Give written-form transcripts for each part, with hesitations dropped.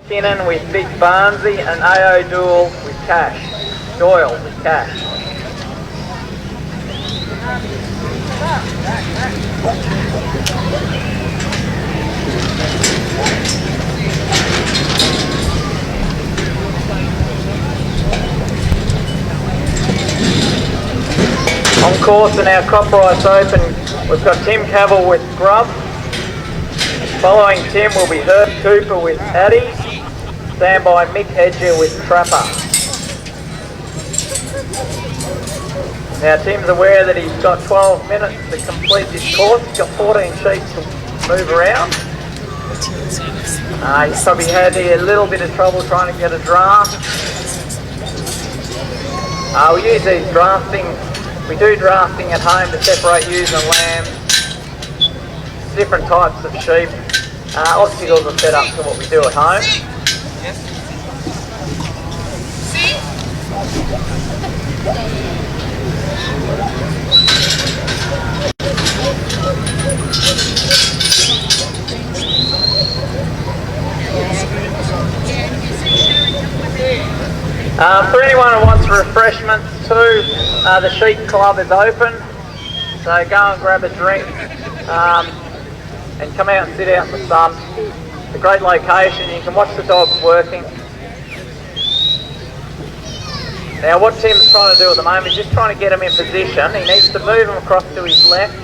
Kinnan with Big Barnsey, and AO Doyle with Cash. Doyle with Cash. On course in our Copyrights Open, we've got Tim Cavill with Grub. Following Tim will be Herb Cooper with Addy. Stand by Mick Hedger with Trapper. Now Tim's aware that he's got 12 minutes to complete this course. He's got 14 sheets to move around. He's probably had a little bit of trouble trying to get a draft. We use these drafting. We do drafting at home to separate ewes and lambs, different types of sheep. Obstacles are set up to what we do at home. For anyone who wants refreshments too, the Sheep Club is open, so go and grab a drink and come out and sit out in the sun. It's a great location, you can watch the dogs working. Now what Tim's trying to do at the moment is just trying to get him in position. He needs to move him across to his left,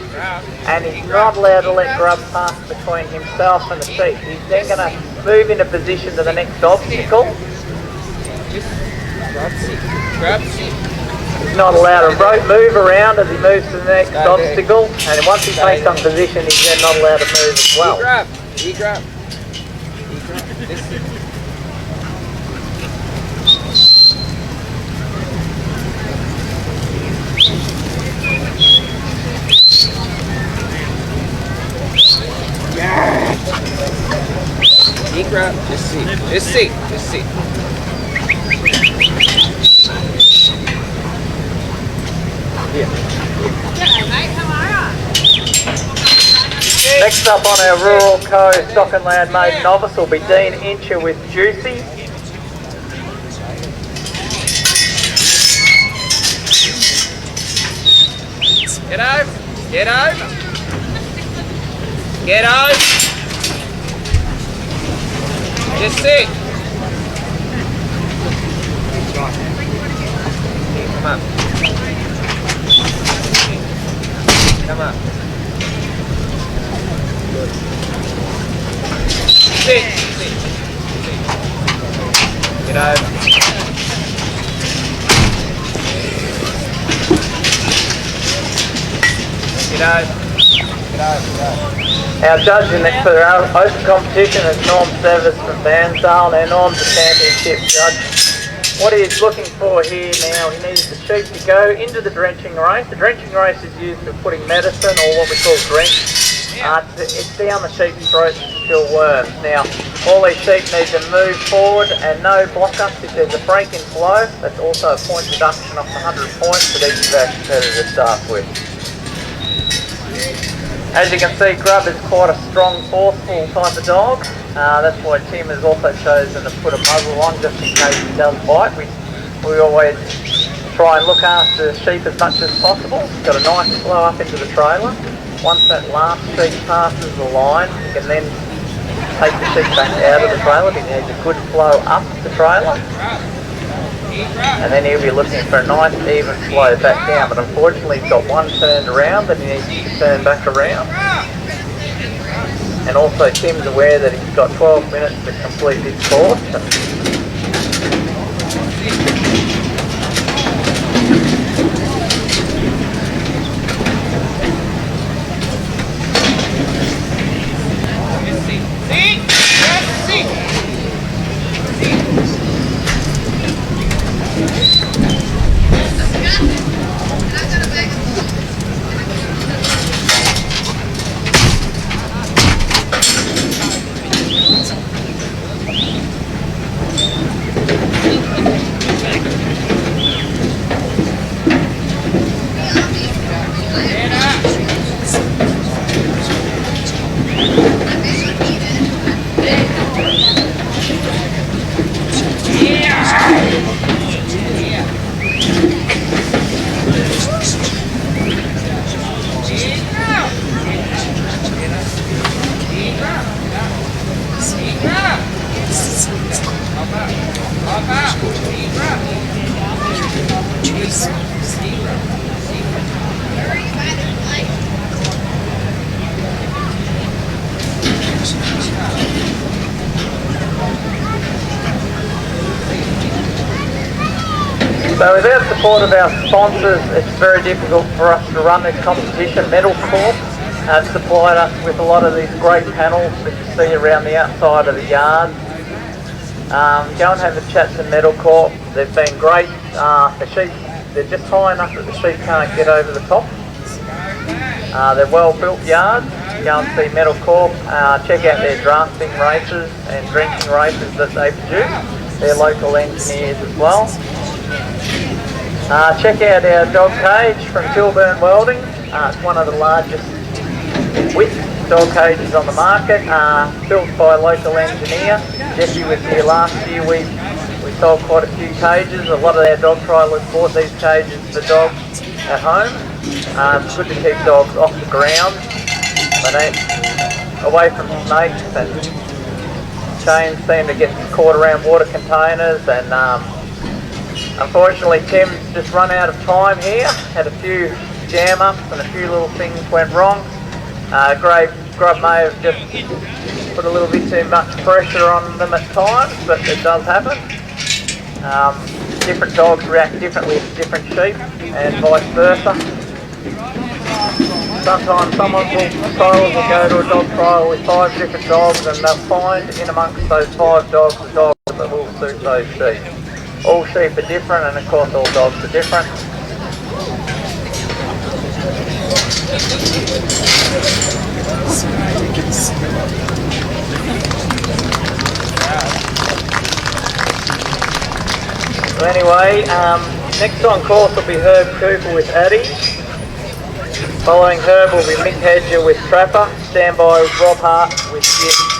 and he's not allowed to let Grub pass between himself and the sheep. He's then going to move into position to the next obstacle. He's not allowed to move around as he moves to the next obstacle, and once he's placed on position, he's then not allowed to move as well. Just see. Next up on our Rural Co Stock and Land Maiden Novice will be Dean Incher with Juicy. Get over. Just sit. Come up. Sit. Get over. Our judge in for our open competition is Norm Sevis from Bansdale. Now Norm's a championship judge. What he is looking for here now, he needs the sheep to go into the drenching race. The drenching race is used for putting medicine, or what we call drench. It's down the sheep's throat to kill worms. Now, all these sheep need to move forward and no block-ups. If there's a break in flow, that's also a point deduction off the 100 points that each of our competitors start with. As you can see, Grub is quite a strong, forceful type of dog. That's why Tim has also chosen to put a muzzle on just in case he does bite. We always try and look after the sheep as much as possible. It's got a nice flow up into the trailer. Once that last sheep passes the line, you can then take the sheep back out of the trailer. He needs a good flow up the trailer. And then he'll be looking for a nice even flow back down, but unfortunately he's got one turned around that he needs to turn back around. And also Tim's aware that he's got 12 minutes to complete this course. So without support of our sponsors, it's very difficult for us to run this competition. Metal Corp have supplied us with a lot of these great panels that you see around the outside of the yard. Go and have a chat to Metal Corp. They've been great. The sheep, they're just high enough that the sheep can't get over the top. They're well-built yards. Go and see Metal Corp. Check out their drafting races and drenching races that they produce. They're local engineers as well. Check out our dog cage from Kilburn Welding. It's one of the largest width dog cages on the market, built by a local engineer. Jesse was here last year. We sold quite a few cages. A lot of our dog trialers bought these cages for dogs at home. It's good to keep dogs off the ground, away from snakes, and chains seem to get caught around water containers, and unfortunately Tim's just run out of time here. Had a few jam ups and a few little things went wrong. Grub may have just put a little bit too much pressure on them at times, but it does happen. Different dogs react differently to different sheep and vice versa. Sometimes someone will go to a dog trial with 5 different dogs, and they'll find in amongst those 5 dogs a dog that will suit those sheep. All sheep are different, and of course all dogs are different. So anyway, next on course will be Herb Cooper with Addy. Following Herb will be Mick Hedger with Trapper. Stand by Rob Hart with Jim.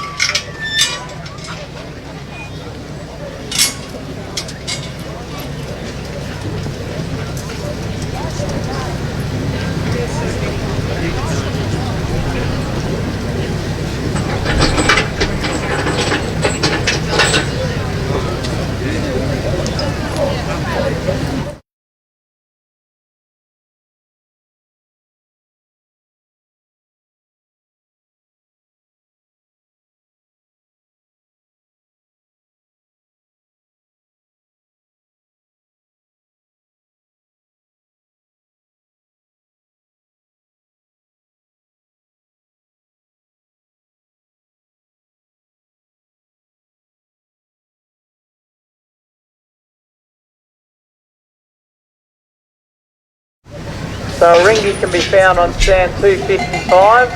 So Ringy can be found on stand 255.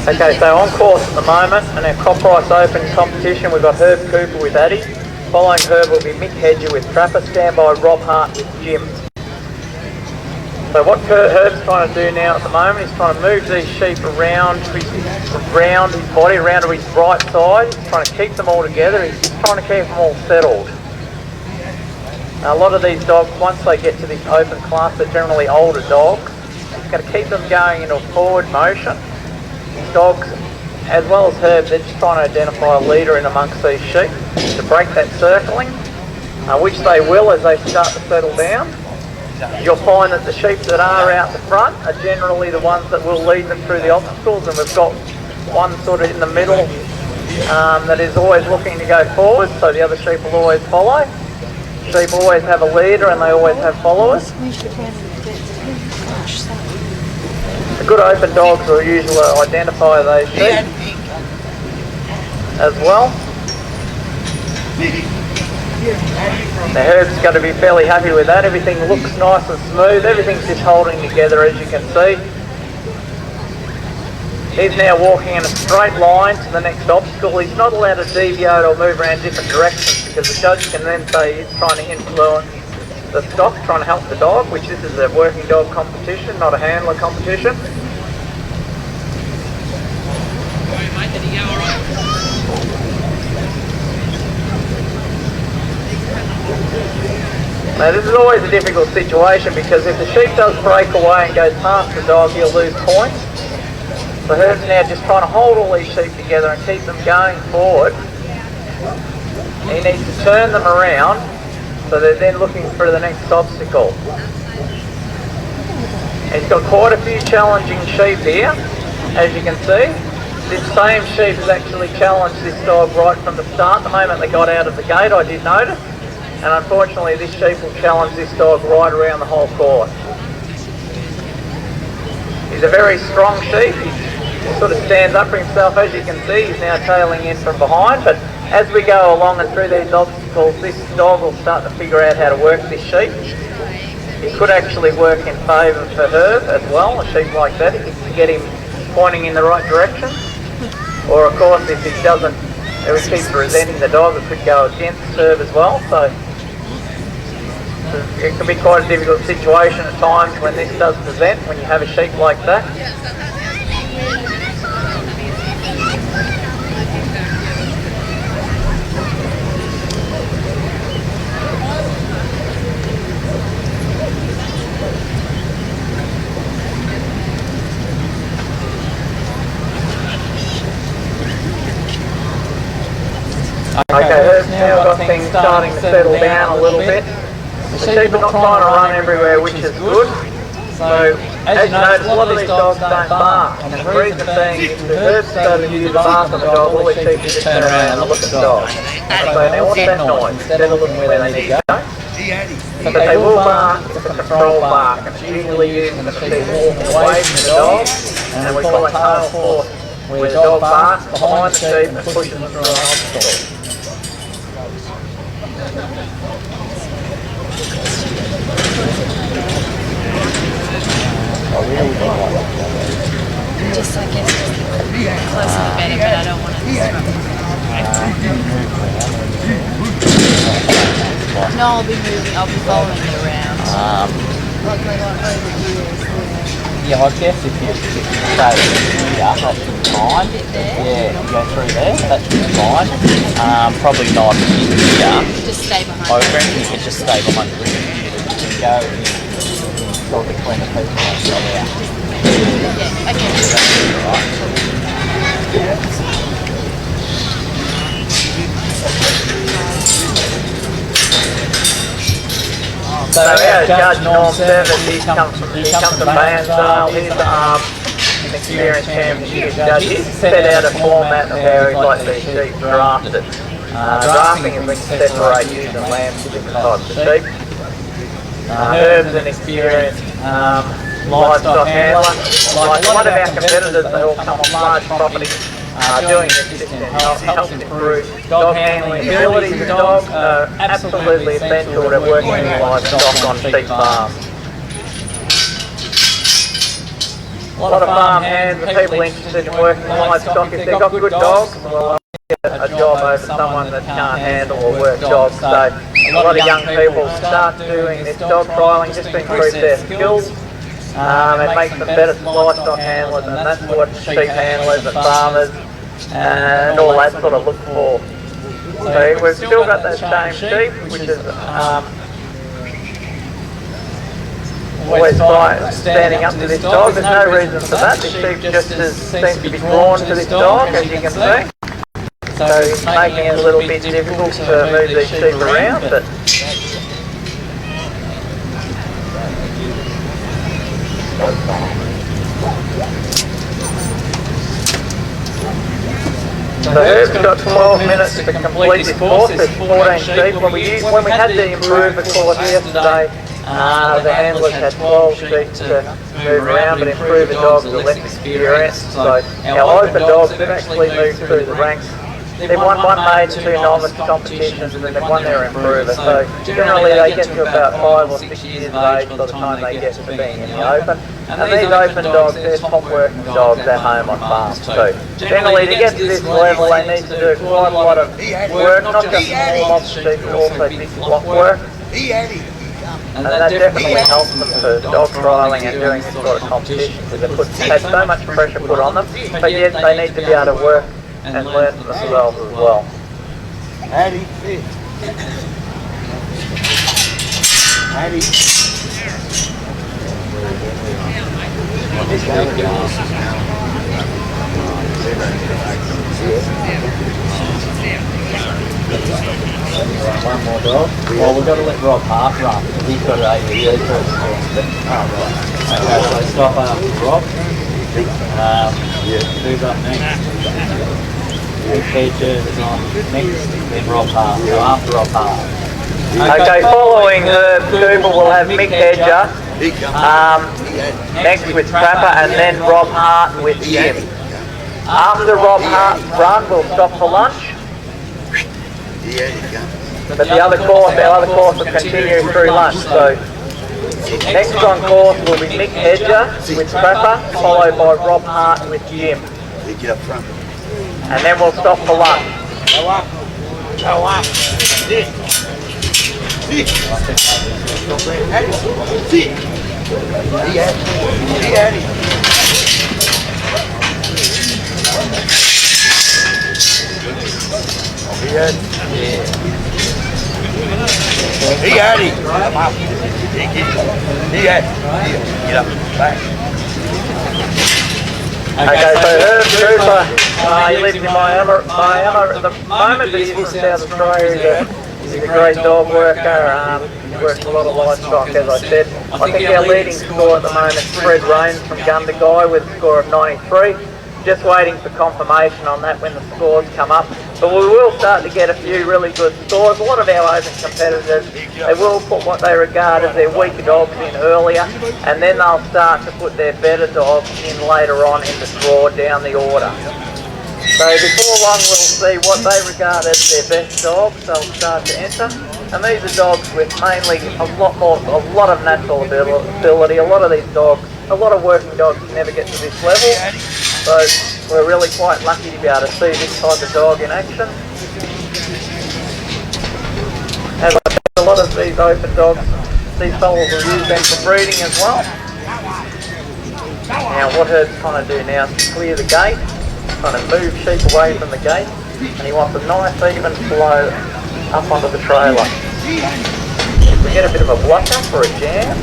Okay, so on course at the moment, and our Cop Price Open competition, we've got Herb Cooper with Addy. Following Herb will be Mick Hedger with Trapper. Stand by Rob Hart with Jim. So what Herb's trying to do now at the moment is trying to move these sheep around his body, around to his right side. He's trying to keep them all together. He's just trying to keep them all settled. Now, a lot of these dogs, once they get to this open class, they're generally older dogs. He's got to keep them going into a forward motion. These dogs, as well as Herb, they're just trying to identify a leader in amongst these sheep to break that circling, which they will as they start to settle down. You'll find that the sheep that are out the front are generally the ones that will lead them through the obstacles, and we've got one sort of in the middle that is always looking to go forward, so the other sheep will always follow. Sheep always have a leader and they always have followers. The good open dogs will usually identify those sheep. as well. The herd's got to be fairly happy with that. Everything looks nice and smooth. Everything's just holding together, as you can see. He's now walking in a straight line to the next obstacle. He's not allowed to deviate or move around different directions because the judge can then say he's trying to influence the stock, trying to help the dog, which this is a working dog competition, not a handler competition. Now this is always a difficult situation because if the sheep does break away and goes past the dog, he'll lose points. The herd's now just trying to hold all these sheep together and keep them going forward. He needs to turn them around so they're then looking for the next obstacle. He's got quite a few challenging sheep here, as you can see. This same sheep has actually challenged this dog right from the start. The moment they got out of the gate, I did notice. And unfortunately, this sheep will challenge this dog right around the whole course. He's a very strong sheep. He sort of stands up for himself, as you can see. He's now tailing in from behind, but as we go along and through these obstacles, this dog will start to figure out how to work this sheep. He could actually work in favour for her as well, a sheep like that, if he can get him pointing in the right direction. Or of course, if he doesn't, if he keeps resenting the dog, it could go against Serve as well. So it can be quite a difficult situation at times when this does present, when you have a sheep like that. Okay, Herb's now got things starting to settle down a little bit. The sheep are not trying to run everywhere, which is good. So, as you notice, a lot of these dogs don't bark. And the reason being, if the herd started to use the bark on the dog, all these sheep just turn around and look at the dog. So now what's that noise? Instead of looking where they need to go. But they will bark, it's a control bark, and it's usually used when the sheep walk away from the dog, and we call it tail force, where the dog barks behind the sheep and pushes them through an obstacle. Just I guess closer the better, but I don't want to disrupt. No, I'll be moving. I'll be following it around. Like over years. Yeah, I guess if you stay here, that should be fine. Yeah, you go through there, that should be fine. Probably not in here. Just stay behind. I reckon you can just stay behind the computer. You can go in between the people and go out. Yeah, okay. So our Judge Norm Service, he comes from Bairnsdale. He's an experienced championship judge. He's set out a format of how he'd like these sheep drafted. Drafting is when you separate ewes and lambs to different types of sheep. Herb's an experienced livestock handler. Like a lot of our competitors, they all come on large properties. Doing this helps improve dog handling abilities. Dogs are absolutely essential to working with livestock on sheep farms. A lot of farm hands and people interested in working with livestock, if they've got good dogs, well, they'll get a job over someone that can't handle or work dogs. So a lot of young people start doing this dog trialling just to improve their skills. It makes them better livestock handlers, and that's what sheep handlers and farmers and all that sort of look for. So we've still got that same sheep, which is always standing up to this dog. There's no reason for that. This sheep just seems to be drawn to this dog, as you can see. So it's making it a little bit difficult to move these sheep around. But so Herb's got 12 minutes to complete this course. There's 14 sheep. When we had to improve the course yesterday, the handlers had 12 sheep to move around, but improved the dogs are less experienced. So our open dogs have actually moved through the ranks they've won one major, 2 novice competitions, and they've won their improver. So generally they get to about 5 or 6 years of age by the time they get to being in the open. And these open dogs, they're top working dogs at home on farms too. Generally to get to this level they need to do quite a lot of work, not just small mob sheep, but also big flock work. And that definitely helps them for dog trialling and doing this sort of competition, because they have so much pressure put on them, but yet they need to be able to work and learn for themselves as well. One more dog. Well, we've got to let Rob half run. He's got an ABD first. Okay, so stop after Rob. Who's up next? Hedges on next, then Rob half. So after Rob half. Okay, following Herb Cooper we'll have Mick Hedger next with Trapper, and then Rob Hart with Jim. After Rob Hart's run we'll stop for lunch. But our other course will continue through lunch. So next on course will be Mick Hedger with Trapper, followed by Rob Hart with Jim. And then we'll stop for lunch. Okay, so Herb Cooper, he lives in Miami at the moment, but he's from South Australia. He's a great dog worker. He works a lot of livestock, as I said. I think our leading score at the moment is Fred Rains from Bendigo with a score of 93. Just waiting for confirmation on that when the scores come up. But we will start to get a few really good scores. A lot of our open competitors, they will put what they regard as their weaker dogs in earlier, and then they'll start to put their better dogs in later on in the draw down the order. So before long we'll see what they regard as their best dogs. They'll start to enter, and these are dogs with mainly a lot of natural ability. A lot of these dogs, a lot of working dogs never get to this level. So we're really quite lucky to be able to see this type of dog in action. As I said, a lot of these open dogs, these fellas will use them for breeding as well. Now what Herb's trying to do now is to clear the gate, trying to move sheep away from the gate, and he wants a nice even flow up onto the trailer. If we get a bit of a blocker for a jam,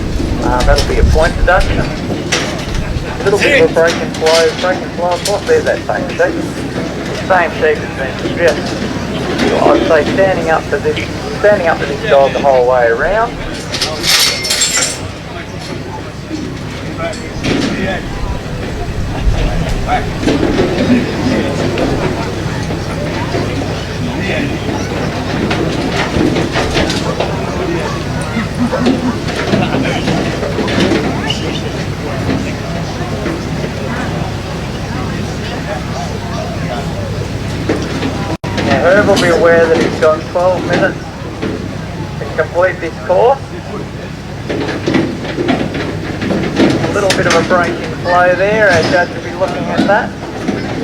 that'll be a point deduction. A little bit of a break and flow, of course, there's that same sheep. The same sheep has been just, I'd say, standing up to this dog the whole way around. Now Herb will be aware that he's got 12 minutes to complete this course. A little bit of a break in flow there, our judge will be looking at that.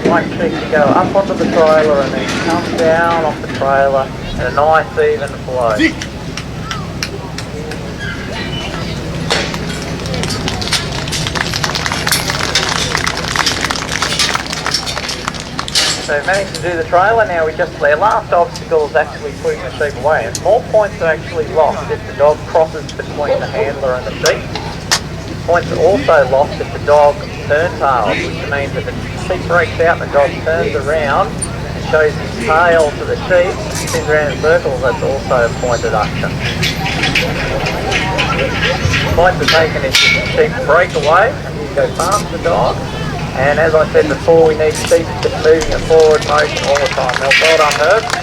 Like sheep to go up onto the trailer and then come down off the trailer and a nice even flow. So we've managed to do the trailer. Now we just, our last obstacle is actually putting the sheep away, and more points are actually lost if the dog crosses between the handler and the sheep. Points are also lost if the dog turntails, which means that the sheep breaks out and the dog turns around and shows his tail to the sheep, spins around in circles, that's also a point deduction. Points are taken if the sheep break away and you go past the dog. And as I said before, we need sheep just moving at forward motion all the time. Well done, Herb.